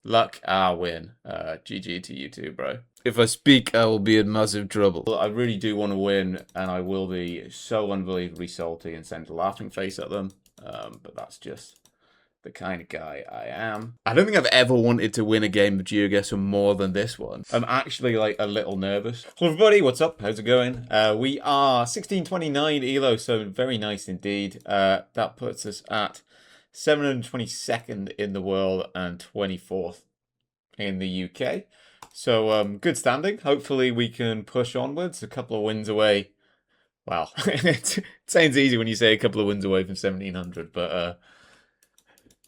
Luck, win. GG to you too, bro. If I speak, I will be in massive trouble. I really do want to win, and I will be so unbelievably salty and send a laughing face at them. But that's just the kind of guy I am. I don't think I've ever wanted to win a game of GeoGuessr more than this one. I'm actually like a little nervous. Hello everybody, what's up? How's it going? We are 1629 ELO, so very nice indeed. That puts us at 722nd in the world and 24th in the UK. So good standing. Hopefully we can push onwards. A couple of wins away. Wow, it sounds easy when you say a couple of wins away from 1700, but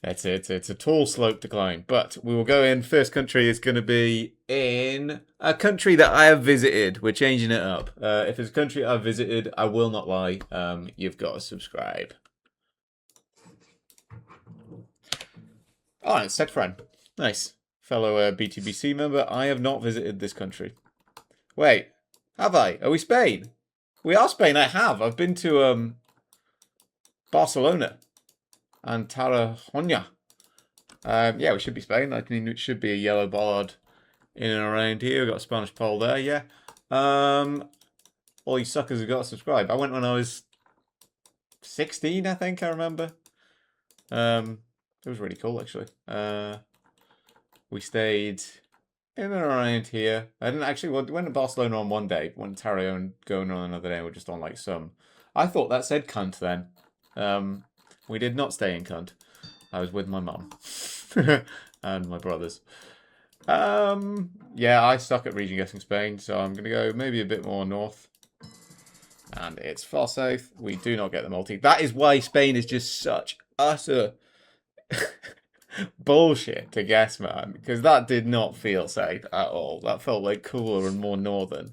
it's a tall slope to climb. But we will go in. First country is going to be in a country that I have visited. We're changing it up. If it's a country I've visited, I will not lie. You've got to subscribe. Oh, it's set friend. Nice. Fellow BTBC member. I have not visited this country. Wait, have I? Are we Spain? We are Spain. I have. I've been to Barcelona and Tarragona. Yeah, we should be Spain. I mean, it should be a yellow bollard in and around here. We've got a Spanish pole there, yeah. All you suckers have got to subscribe. I went when I was 16, I think I remember. It was really cool, actually. We stayed in and around here. I didn't actually went to Barcelona on one day, went to Tarragona going on another day. We're just on like some. I thought that said cunt then. We did not stay in cunt. I was with my mum and my brothers. Yeah, I suck at region guessing Spain, so I'm gonna go maybe a bit more north. And it's far south. We do not get the multi. That is why Spain is just such utter bullshit to guess, man, because that did not feel safe at all. That felt like cooler and more northern.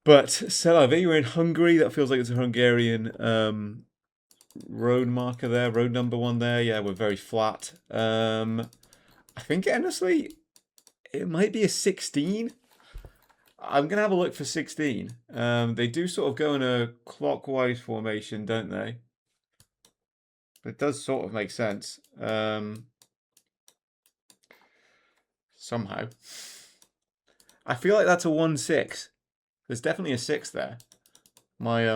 But Selavi, we're in Hungary. That feels like it's a Hungarian road marker there, road number 1 there. Yeah, we're very flat. I think honestly, it might be a 16. I'm gonna have a look for 16. They do sort of go in a clockwise formation, don't they? It does sort of make sense. Somehow. I feel like that's a 1-6. There's definitely a 6 there. My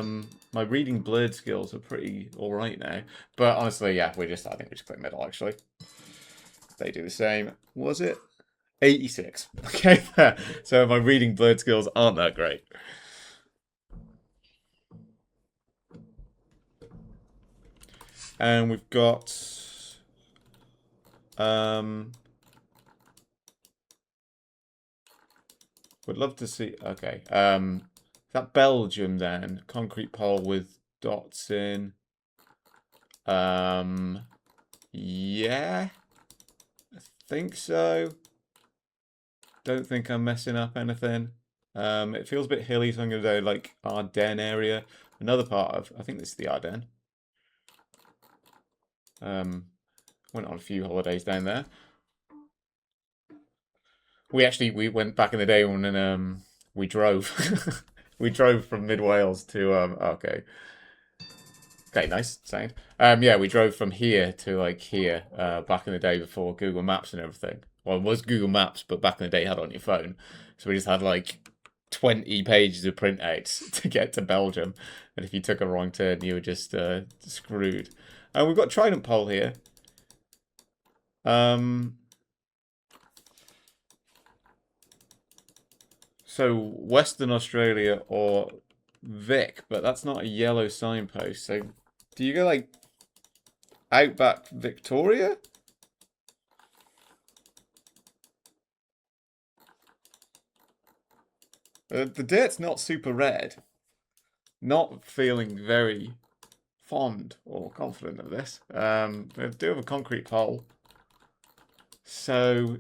reading blurred skills are pretty alright now. But honestly, yeah, I think we just click middle actually. They do the same. Was it? 86. Okay, fair. So my reading blurred skills aren't that great. And we've got would love to see. Okay, that Belgium then concrete pole with dots in. Yeah, I think so. Don't think I'm messing up anything. It feels a bit hilly, so I'm gonna do like Ardennes area. Another part of, I think this is the Ardennes. Went on a few holidays down there. We went back in the day when we drove. We drove from mid Wales to okay. Okay, nice sound. Yeah, we drove from here to like here back in the day before Google Maps and everything. Well, it was Google Maps, but back in the day you had it on your phone. So we just had like 20 pages of printouts to get to Belgium. And if you took a wrong turn, you were just screwed. And we've got Trident Pole here. So Western Australia or Vic, but that's not a yellow signpost. So do you go like Outback Victoria? The dirt's not super red. Not feeling very fond or confident of this. We do have a concrete pole. So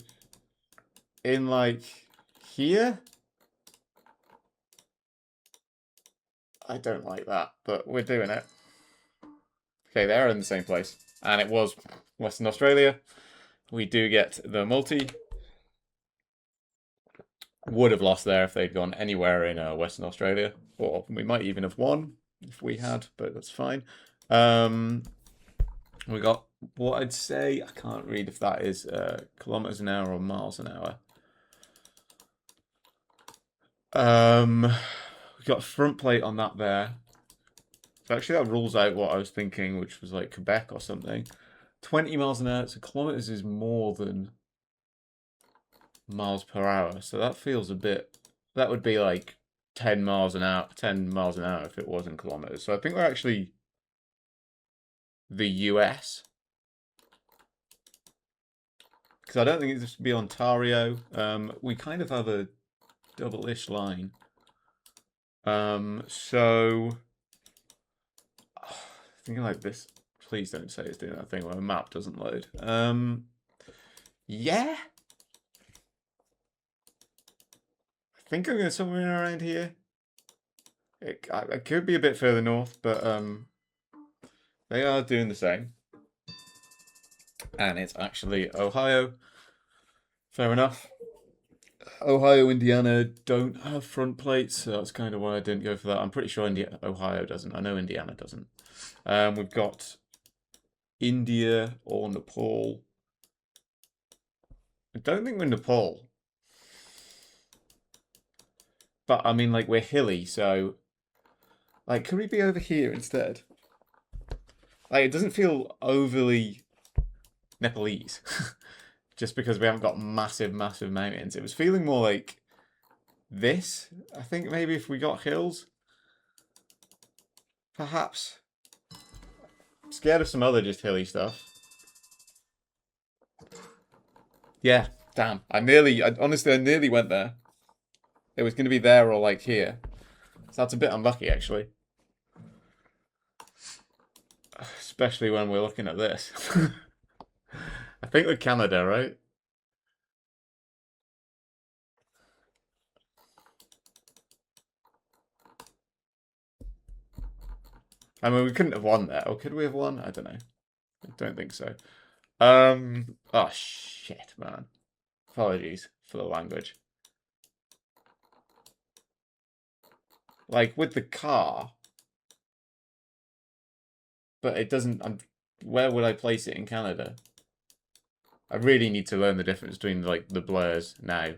in like here? I don't like that, but we're doing it. Okay, they're in the same place. And it was Western Australia. We do get the multi. Would have lost there if they'd gone anywhere in Western Australia. Or we might even have won if we had, but that's fine. We got what I'd say, I can't read if that is kilometers an hour or miles an hour. We got a front plate on that there. So actually that rules out what I was thinking, which was like Quebec or something. 20 miles an hour, so kilometers is more than miles per hour. So that feels a bit, that would be like 10 miles an hour, 10 miles an hour if it was in kilometers. So I think we're actually the US. Because I don't think this would be Ontario. We kind of have a double-ish line. So thinking like this. Please don't say it's doing that thing where a map doesn't load. Yeah. I think I'm going somewhere around here. It could be a bit further north, but they are doing the same. And it's actually Ohio. Fair enough. Ohio, Indiana don't have front plates, so that's kind of why I didn't go for that. I'm pretty sure Ohio doesn't. I know Indiana doesn't. We've got India or Nepal. I don't think we're Nepal. But, I mean, like, we're hilly, so... Like, could we be over here instead? Like, it doesn't feel overly Nepalese. Just because we haven't got massive, massive mountains. It was feeling more like this. I think maybe if we got hills. Perhaps. I'm scared of some other just hilly stuff. Yeah, damn. Honestly, I nearly went there. It was going to be there or like here. So that's a bit unlucky, actually. Especially when we're looking at this. I think we're Canada, right? I mean, we couldn't have won there. Or could we have won? I don't know. I don't think so. Oh, shit, man. Apologies for the language. Like, with the car. But it doesn't... where would I place it in Canada? I really need to learn the difference between, like, the blurs now.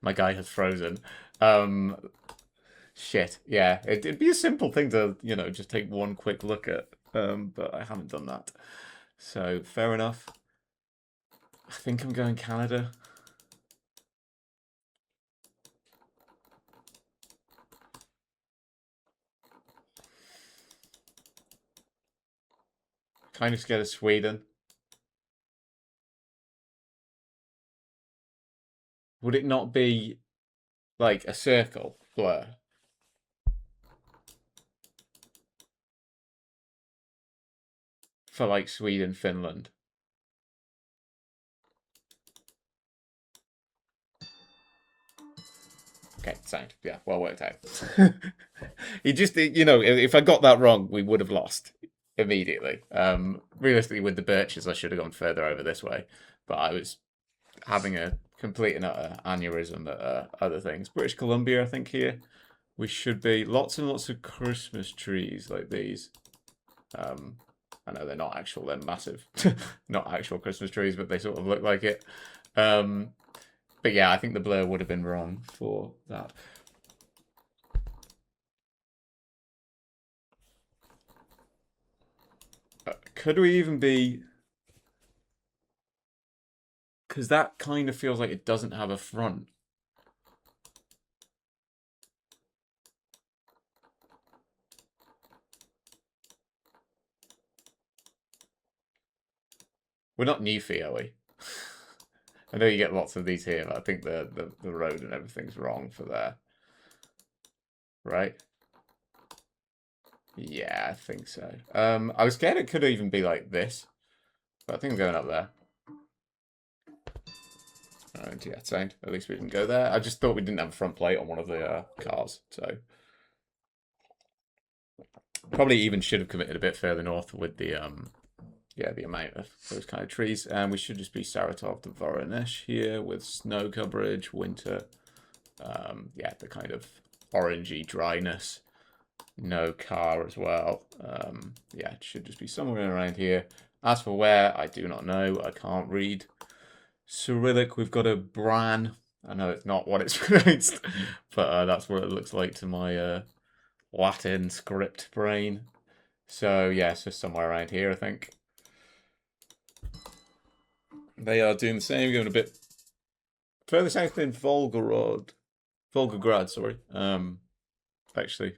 My guy has frozen. Shit, yeah. It'd be a simple thing to, you know, just take one quick look at. But I haven't done that. So, fair enough. I think I'm going Canada. Kind of scared of Sweden. Would it not be like a circle blur? For like Sweden, Finland. Okay, sound. Yeah, well worked out. He just, you know, if I got that wrong, we would have lost immediately. Realistically, with the birches, I should have gone further over this way. But I was having a complete and utter aneurysm at other things. British Columbia, I think, here. We should be lots and lots of Christmas trees like these. I know they're not actual, they're massive. Not actual Christmas trees, but they sort of look like it. But yeah, I think the blur would have been wrong for that. Could we even be... Because that kind of feels like it doesn't have a front. We're not Newfie, are we? I know you get lots of these here, but I think the road and everything's wrong for there. Right? Yeah, I think so. I was scared it could even be like this. But I think I'm going up there. Alright, yeah, sound. At least we didn't go there. I just thought we didn't have a front plate on one of the cars, so... Probably even should have committed a bit further north with the yeah, the amount of those kind of trees. And we should just be Saratov to Voronezh here with snow coverage, winter. Yeah, the kind of orangey dryness. No car as well. Yeah, it should just be somewhere around here. As for where, I do not know. I can't read Cyrillic. We've got a Bran. I know it's not what it's pronounced, but that's what it looks like to my Latin script brain. So yeah, it's just somewhere around here, I think. They are doing the same, going a bit further south than Volgograd. Volgograd, sorry. Actually.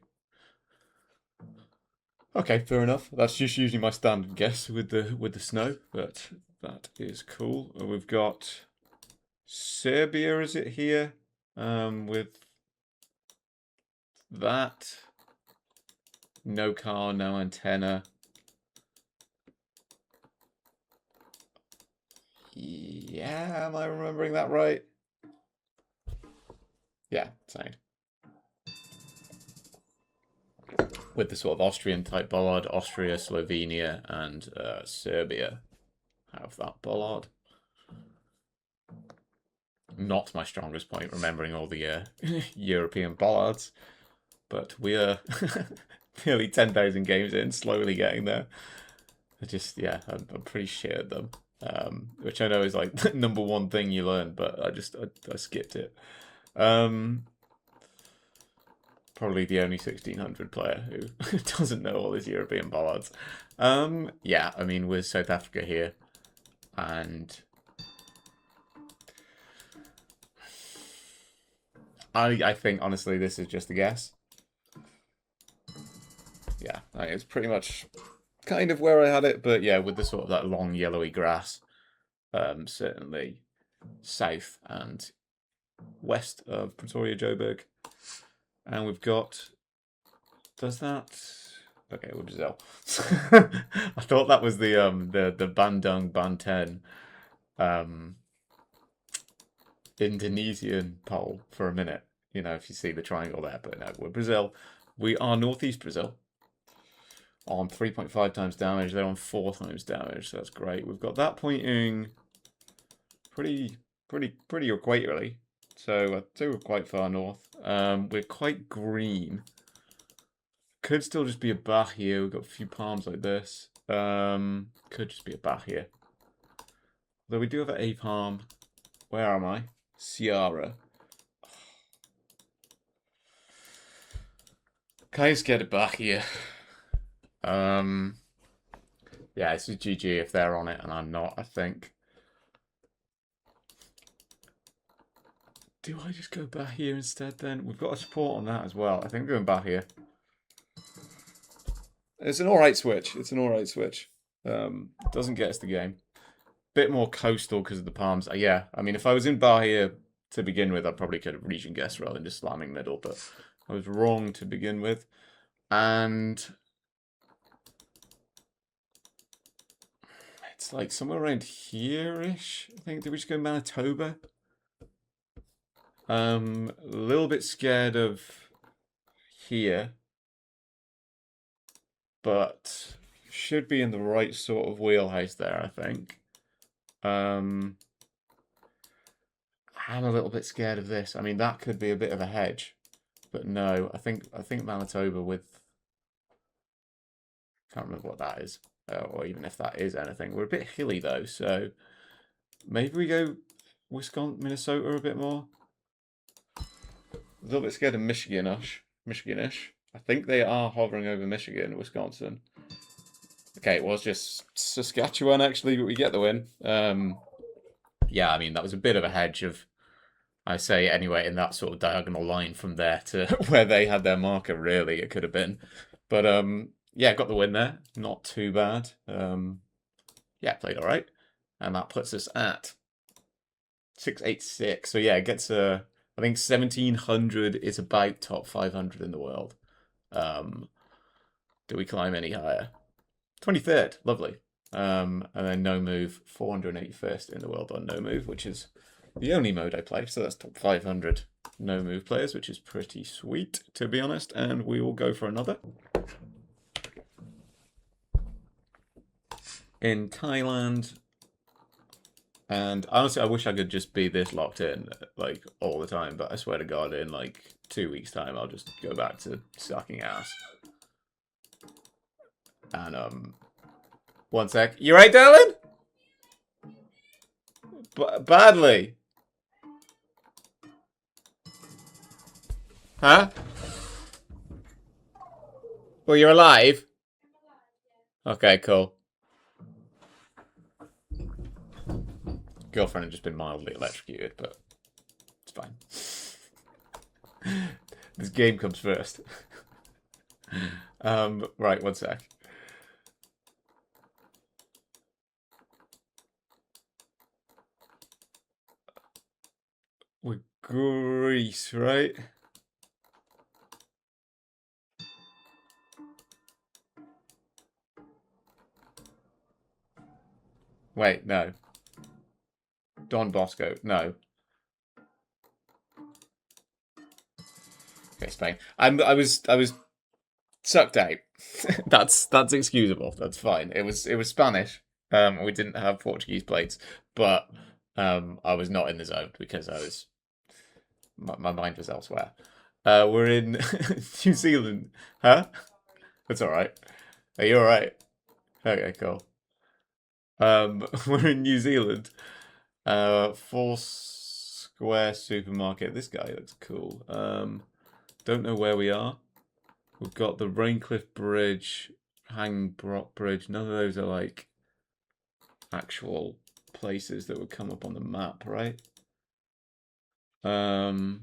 Okay, fair enough. That's just usually my standard guess with the snow, but that is cool. We've got Serbia, is it here? With that. No car, no antenna. Yeah, am I remembering that right? Yeah, sound. With the sort of Austrian type bollard, Austria, Slovenia, and Serbia have that bollard. Not my strongest point, remembering all the European bollards, but we are nearly 10,000 games in, slowly getting there. I'm pretty shit at them, which I know is like the number one thing you learn, but I skipped it. Probably the only 1600 player who doesn't know all these European bollards. Yeah, I mean, we're South Africa here, and I think, honestly, this is just a guess. Yeah, it's pretty much kind of where I had it, but yeah, with the sort of that long yellowy grass, certainly south and west of Pretoria, Joburg. And we've got, does that, okay, well, Brazil. I thought that was the Bandung Banten Indonesian pole for a minute. You know, if you see the triangle there, but no, we're Brazil. We are northeast Brazil. On 3.5 times damage, they're on 4 times damage, so that's great. We've got that pointing pretty equatorially. So I'd say we're quite far north. We're quite green. Could still just be a bah here. We've got a few palms like this. Could just be a bah here. Though we do have an A palm. Where am I? Ciara. Can I just get it back here? Yeah, this is GG if they're on it and I'm not, I think. Do I just go back here instead then? We've got a support on that as well. I think I'm going back here. It's an alright switch. It's an alright switch. Doesn't get us the game. Bit more coastal because of the palms. Yeah, I mean, if I was in Bahia to begin with, I probably could have region guessed rather than just slamming middle, but I was wrong to begin with. And it's like somewhere around here-ish, I think. Did we just go Manitoba? A little bit scared of here, but should be in the right sort of wheelhouse there, I think. I'm a little bit scared of this. I mean, that could be a bit of a hedge, but no, I think Manitoba with, can't remember what that is, or even if that is anything. We're a bit hilly though, so maybe we go Wisconsin, Minnesota a bit more. A little bit scared of Michigan-ish. I think they are hovering over Michigan, Wisconsin. Okay, it was just Saskatchewan actually, but we get the win. Yeah, I mean, that was a bit of a hedge of, I say anyway, in that sort of diagonal line from there to where they had their marker, really, it could have been. But yeah, got the win there. Not too bad. Yeah, played all right. And that puts us at 686. So yeah, it gets I think 1700 is about top 500 in the world. Do we climb any higher? 23rd, lovely. And then no move, 481st in the world on no move, which is the only mode I play. So that's top 500 no move players, which is pretty sweet, to be honest. And we will go for another. in Thailand. And honestly, I wish I could just be this locked in, like, all the time. But I swear to God, in, like, 2 weeks' time, I'll just go back to sucking ass. And, one sec. You right, darling? Badly. Huh? Well, you're alive? Okay, cool. Girlfriend had just been mildly electrocuted, but it's fine. This game comes first. Right, one sec. We're Greece, right? Wait, no. Don Bosco, no. Okay, Spain. I was sucked out. that's excusable. That's fine. It was Spanish. We didn't have Portuguese plates, but I was not in the zone because I was my mind was elsewhere. We're in New Zealand, huh? That's all right. Are you all right? Okay, cool. We're in New Zealand. Four Square Supermarket. This guy looks cool. Don't know where we are. We've got the Raincliffe Bridge, Hanging Brock Bridge. None of those are like actual places that would come up on the map, right? Hanging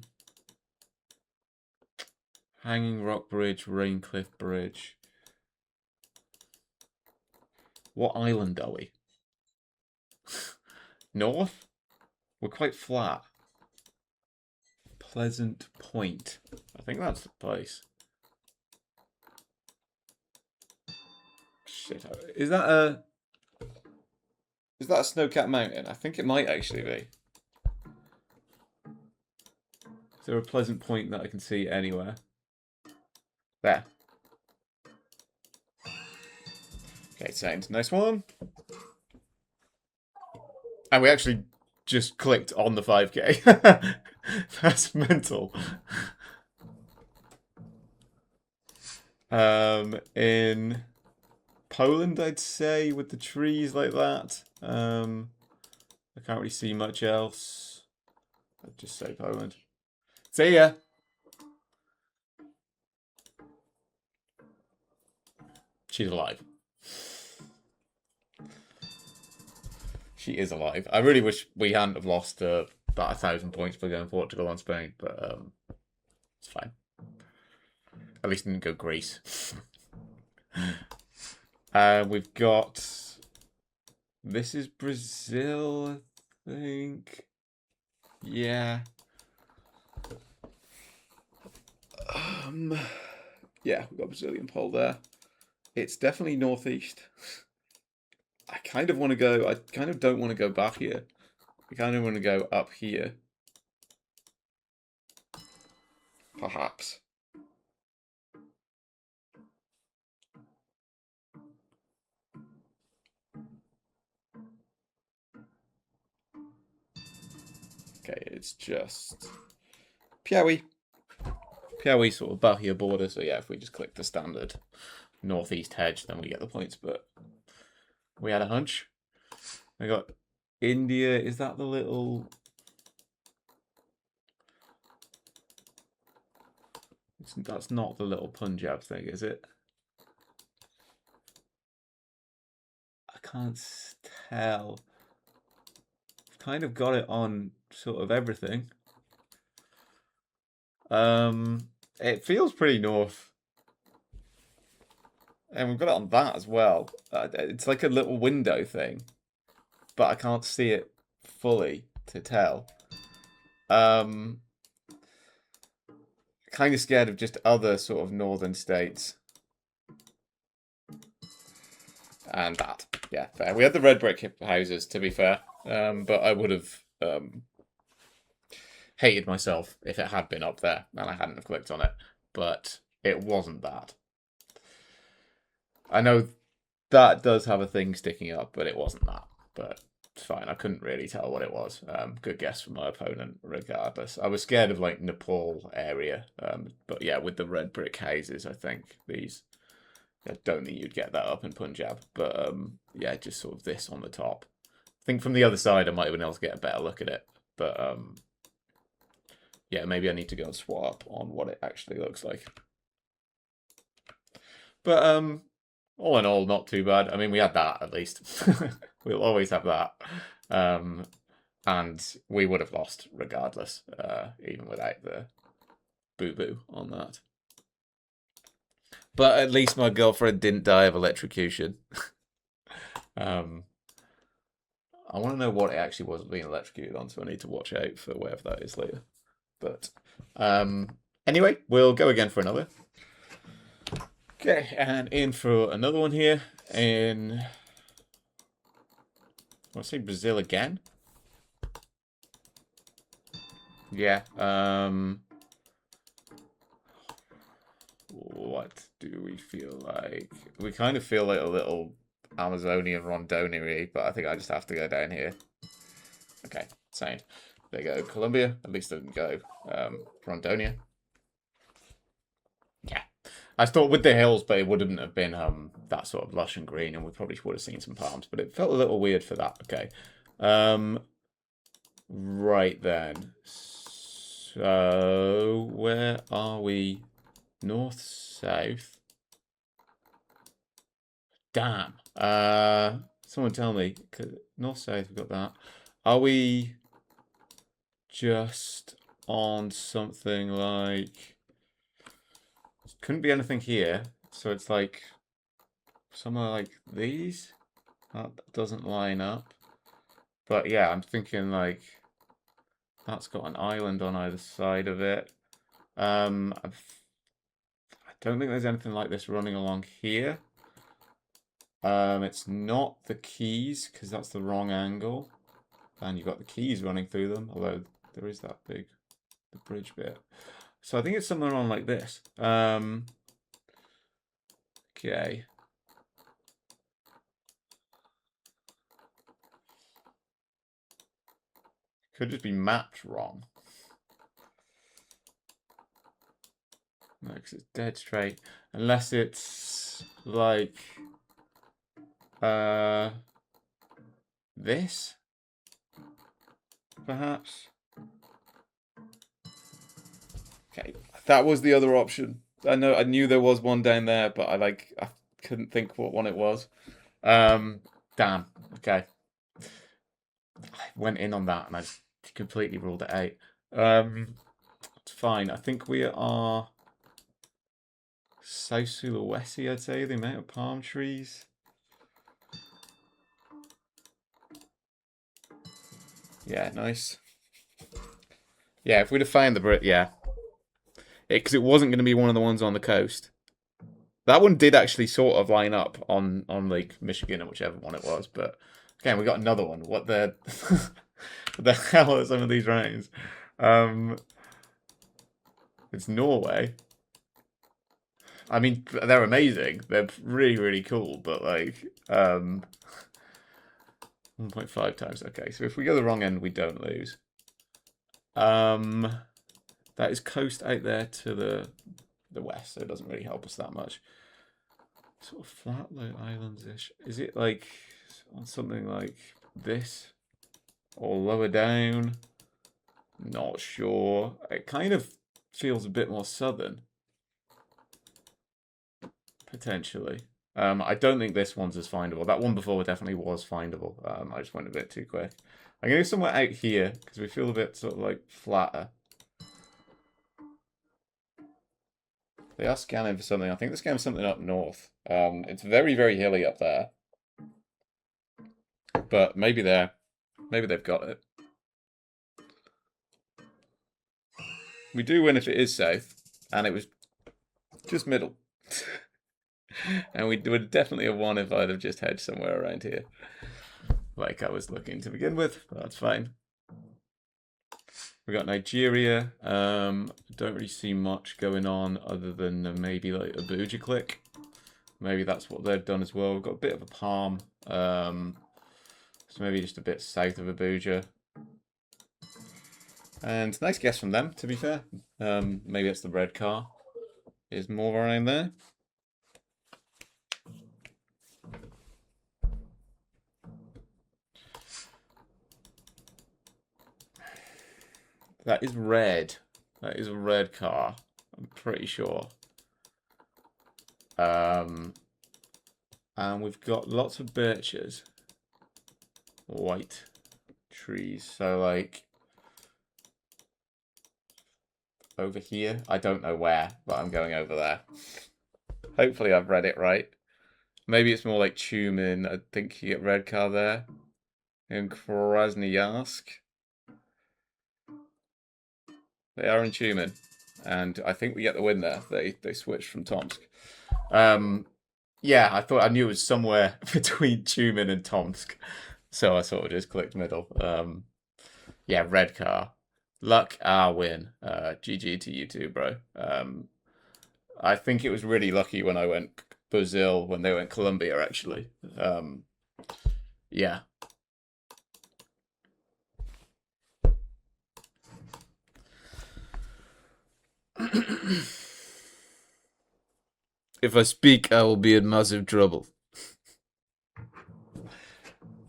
Rock Bridge, Raincliffe Bridge. What island are we? North? We're quite flat. Pleasant Point. I think that's the place. Shit. Is that a snow-capped mountain? I think it might actually be. Is there a Pleasant Point that I can see anywhere? There. Okay, sound. Nice one. And we actually just clicked on the 5K. That's mental. In Poland, I'd say, with the trees like that. I can't really see much else. I'd just say Poland. See ya. She's alive. She is alive. I really wish we hadn't have lost about 1,000 points for going Portugal on Spain, but it's fine. At least didn't go Greece. We've got. This is Brazil, I think. Yeah. Yeah, we've got Brazilian pole there. It's definitely northeast. I kind of want to go. I kind of don't want to go back here. I kind of want to go up here. Perhaps. Okay, it's just Piauí. Piauí sort of Bahia border. So yeah, if we just click the standard northeast hedge, then we get the points. But we had a hunch. I got India. Is that the little? That's not the little Punjab thing, is it? I can't tell. I've kind of got it on sort of everything. It feels pretty north. And we've got it on that as well. It's like a little window thing. But I can't see it fully to tell. Kind of scared of just other sort of northern states. And that. Yeah, fair. We had the red brick houses, to be fair. But I would have hated myself if it had been up there and I hadn't have clicked on it. But it wasn't that. I know that does have a thing sticking up, but it wasn't that. But it's fine. I couldn't really tell what it was. Good guess from my opponent, regardless. I was scared of like Nepal area, but yeah, with the red brick houses, I think these. I don't think you'd get that up in Punjab, but yeah, just sort of this on the top. I think from the other side, I might have been able to get a better look at it, but yeah, maybe I need to go and swap on what it actually looks like. But all in all, not too bad. I mean, we had that at least. We'll always have that. And we would have lost regardless, even without the boo-boo on that. But at least my girlfriend didn't die of electrocution. I want to know what it actually was being electrocuted on, so I need to watch out for whatever that is later. But anyway, we'll go again for another. Okay, and in for another one here in, I want to say Brazil again. Yeah. What do we feel like? We kind of feel like a little Amazonian Rondonery, but I think I just have to go down here. Okay, sound. There you go, Colombia. At least I didn't go Rondonia. Yeah. I thought with the hills, but it wouldn't have been that sort of lush and green, and we probably would have seen some palms, but it felt a little weird for that. Okay. Right then. So where are we? North, south. Damn. Someone tell me. North, south, we've got that. Are we just on something like... Couldn't be anything here. So it's like somewhere like these. That doesn't line up. But yeah, I'm thinking like that's got an island on either side of it. I don't think there's anything like this running along here. It's not the keys because that's the wrong angle. And you've got the keys running through them, although there is that big, the bridge bit. So I think it's somewhere on like this. Okay. Could just be mapped wrong. No, because it's dead straight. Unless it's like this, perhaps. Okay, that was the other option. I knew there was one down there, but I couldn't think what one it was. Damn. Okay. I went in on that and I completely ruled it out. It's fine. I think we are South Sulawesi, I'd say, the amount of palm trees. Yeah, nice. Yeah, if we'd have found the Brit, yeah. Because it wasn't going to be one of the ones on the coast. That one did actually sort of line up on Lake Michigan or whichever one it was, but again, we got another one. What the what the hell are some of these rounds? It's Norway. I mean, they're amazing. They're really, really cool, but like 1.5 times. Okay, so if we go the wrong end, we don't lose. That is coast out there to the west, so it doesn't really help us that much. Sort of flat islands-ish. Is it like on something like this? Or lower down? Not sure. It kind of feels a bit more southern. Potentially. I don't think this one's as findable. That one before definitely was findable. I just went a bit too quick. I'm going to go somewhere out here, because we feel a bit sort of like flatter. They are scanning for something. I think they're scanning for something up north. It's very, very hilly up there. But maybe they've got it. We do win if it is south, and it was just middle. And we would definitely have won if I'd have just hedged somewhere around here. Like I was looking to begin with, but that's fine. We got Nigeria. Don't really see much going on other than maybe like Abuja click. Maybe that's what they've done as well. We've got a bit of a palm. So maybe just a bit south of Abuja. And nice guess from them, to be fair. Maybe it's the red car. Is more around there. That is red. That is a red car. I'm pretty sure. And we've got lots of birches. White trees. So, like, over here. I don't know where, but I'm going over there. Hopefully I've read it right. Maybe it's more like Tumen. I think you get red car there. In Krasnoyarsk. They are in Tumen. And I think we get the win there. They switched from Tomsk. Yeah, I knew it was somewhere between Tumen and Tomsk. So I sort of just clicked middle. Yeah, red car. Luck, win. GG to you too, bro. I think it was really lucky when I went Brazil, when they went Colombia, actually. Yeah. If I speak, I will be in massive trouble.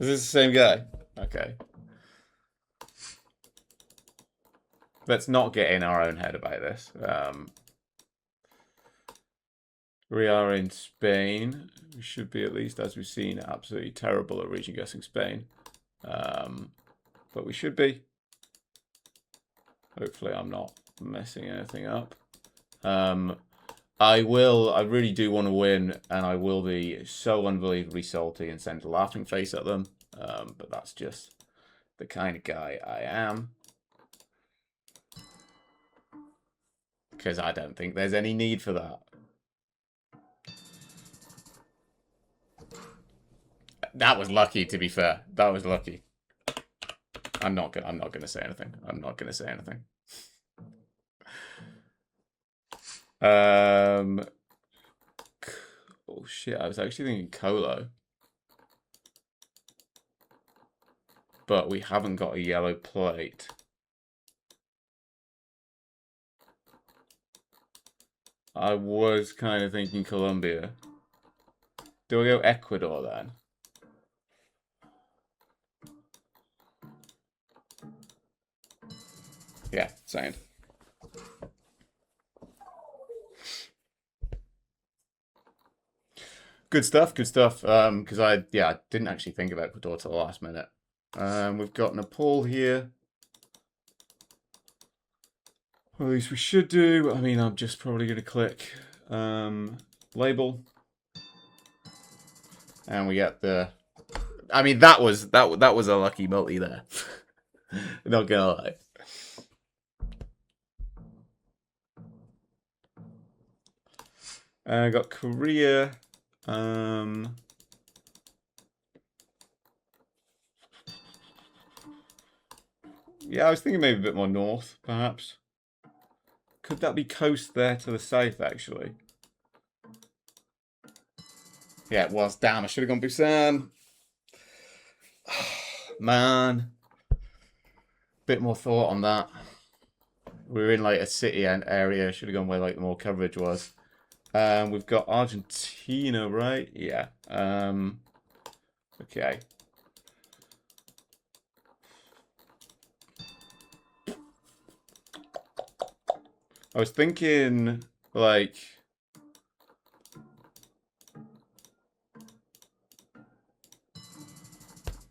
Is this the same guy? Okay. Let's not get in our own head about this. We are in Spain. We should be, at least, as we've seen, absolutely terrible at region guessing Spain. But we should be. Hopefully I'm not messing anything up. I really do want to win, and I will be so unbelievably salty and send a laughing face at them. But that's just the kind of guy I am. Because I don't think there's any need for that. That was lucky, to be fair. That was lucky. I'm not gonna say anything. I'm not gonna say anything. Oh shit, I was actually thinking Colo. But we haven't got a yellow plate. I was kind of thinking Colombia. Do I go Ecuador then? Yeah, same. Good stuff, good stuff. Because I didn't actually think about Ecuador till the last minute. We've got Nepal here. Or at least we should do. I mean, I'm just probably going to click label. And we get the... I mean, that was a lucky multi there. Not gonna lie. I got Korea. Yeah, I was thinking maybe a bit more north, perhaps. Could that be coast there to the south, actually? Yeah, it was. Damn, I should have gone Busan. Man. Bit more thought on that. We were in like a city and area. Should have gone where like the more coverage was. We've got Argentina, right? Yeah. Okay. I was thinking like...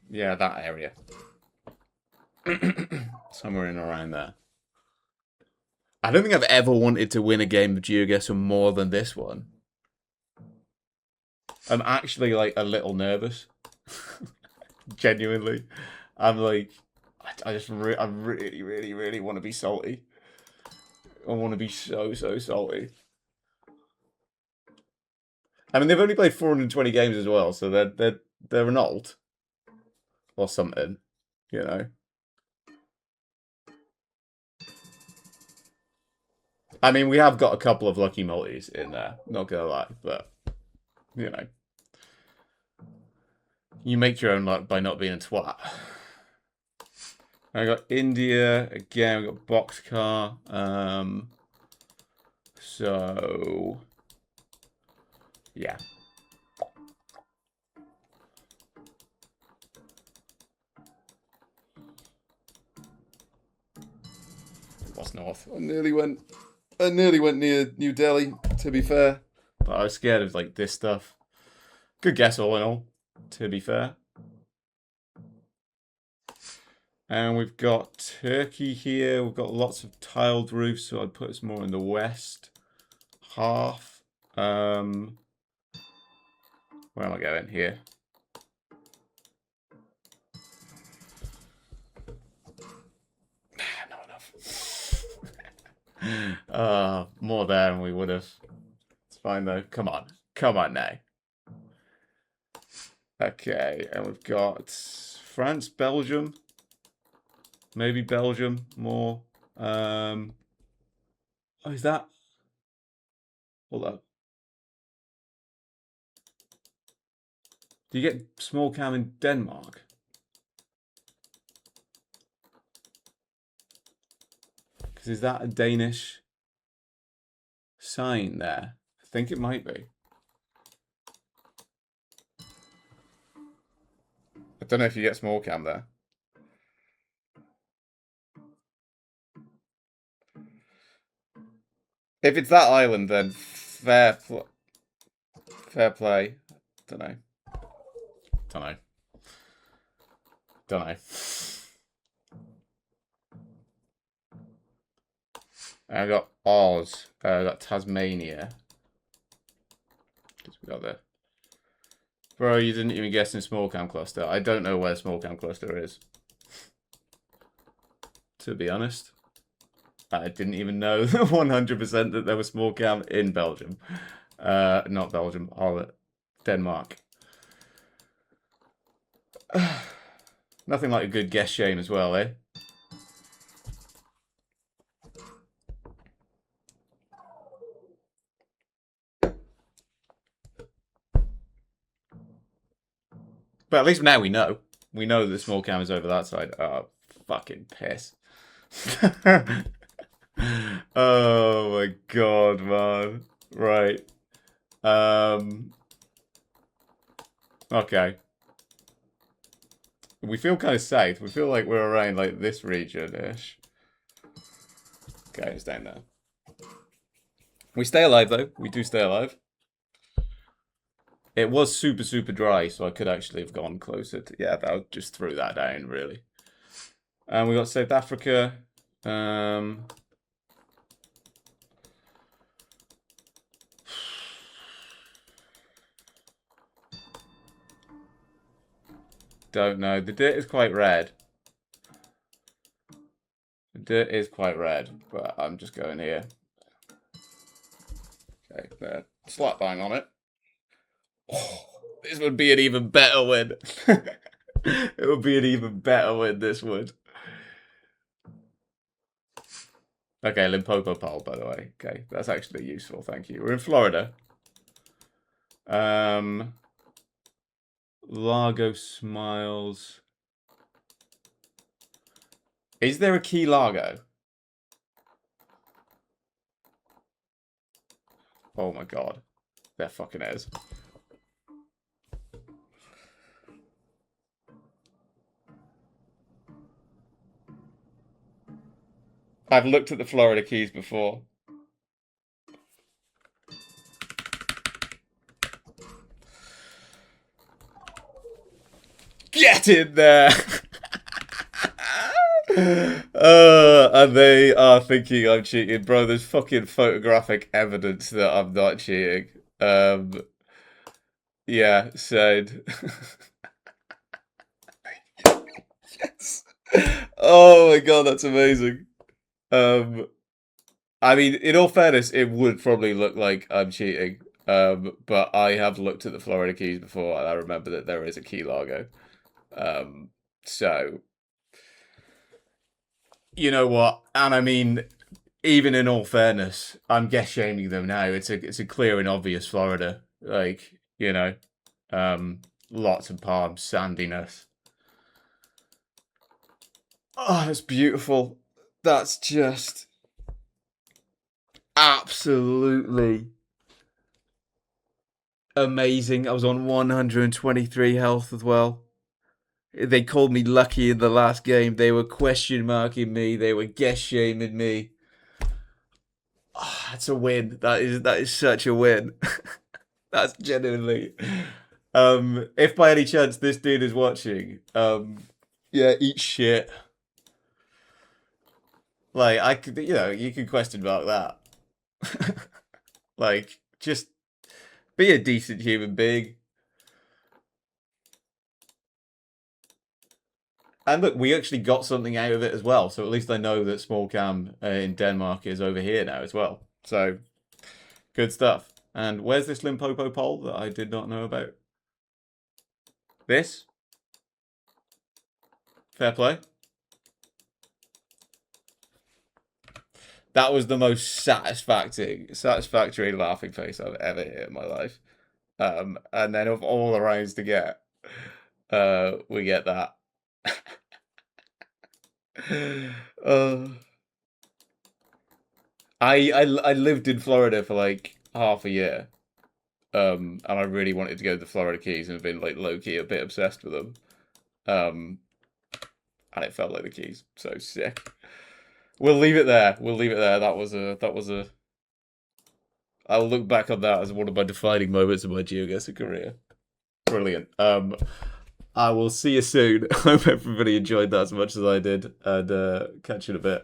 Yeah, that area. Somewhere in around there. I don't think I've ever wanted to win a game of GeoGuessr more than this one. I'm actually like a little nervous. Genuinely. I'm like, I really want to be salty. I want to be so salty. I mean, they've only played 420 games as well, so they're an alt or something, you know. I mean, we have got a couple of lucky multis in there, not gonna lie, but you know, you make your own luck by not being a twat. I got India again. We got Boxcar. So yeah. What's north? I nearly went near New Delhi, to be fair. But I was scared of like this stuff. Good guess all in all, to be fair. And we've got Turkey here. We've got lots of tiled roofs, so I'd put us more in the west half. Where am I going here? Not enough. More there than we would have. It's fine though. Come on. Come on now. Okay, and we've got France, Belgium. Maybe Belgium more. Oh, is that? Hold up. Do you get small cam in Denmark? Because is that a Danish sign there? I think it might be. I don't know if you get small cam there. If it's that island, then fair play. Don't know. I got Oz. I got Tasmania. We got there. Bro, you didn't even guess in small cam cluster. I don't know where small cam cluster is. To be honest. I didn't even know 100% that there was small cam in Belgium. Not Belgium, Denmark. Nothing like a good guess shame as well, eh? But at least now we know. We know that the small cam is over that side. Oh, fucking piss. Oh my god, man. Right. Okay. We feel kind of safe. We feel like we're around like this region-ish. Okay, it's down there. We stay alive though. We do stay alive. It was super, super dry, so I could actually have gone closer to... Yeah, that just threw that down, really. And we got South Africa. Don't know. The dirt is quite red. The dirt is quite red, but I'm just going here. Okay, there. Slap bang on it. Oh, this would be an even better win. It would be an even better win, this would. Okay, Limpopo Pole, by the way. Okay, that's actually useful, thank you. We're in Florida. Largo Smiles. Is there a Key Largo? Oh my god. There fucking is. I've looked at the Florida Keys before. Get in there! And they are thinking I'm cheating. Bro, there's fucking photographic evidence that I'm not cheating. Yeah, said. Yes. Oh my god, that's amazing. I mean, in all fairness, it would probably look like I'm cheating. But I have looked at the Florida Keys before, and I remember that there is a Key Largo. So, you know what? And I mean, even in all fairness, I'm guess shaming them now. It's a clear and obvious Florida. Like, you know. Lots of palms, sandiness. Oh, that's beautiful. That's just absolutely amazing. I was on 123 health as well. They called me lucky in the last game. They were question marking me. They were guess shaming me. Oh, that's a win. That is such a win. That's genuinely. If by any chance this dude is watching, yeah, eat shit. Like I could, you could question mark that. Like, just be a decent human being. And look, we actually got something out of it as well. So at least I know that small cam in Denmark is over here now as well. So good stuff. And where's this Limpopo poll that I did not know about? This? Fair play. That was the most satisfactory laughing face I've ever hit in my life. And then of all the rounds to get, we get that. I lived in Florida for like half a year, and I really wanted to go to the Florida Keys and have been like low key a bit obsessed with them, and it felt like the Keys. So sick. We'll leave it there. We'll leave it there. That was a. I'll look back on that as one of my defining moments of my GeoGuessr career. Brilliant. I will see you soon. I hope everybody enjoyed that as much as I did, and catch you in a bit.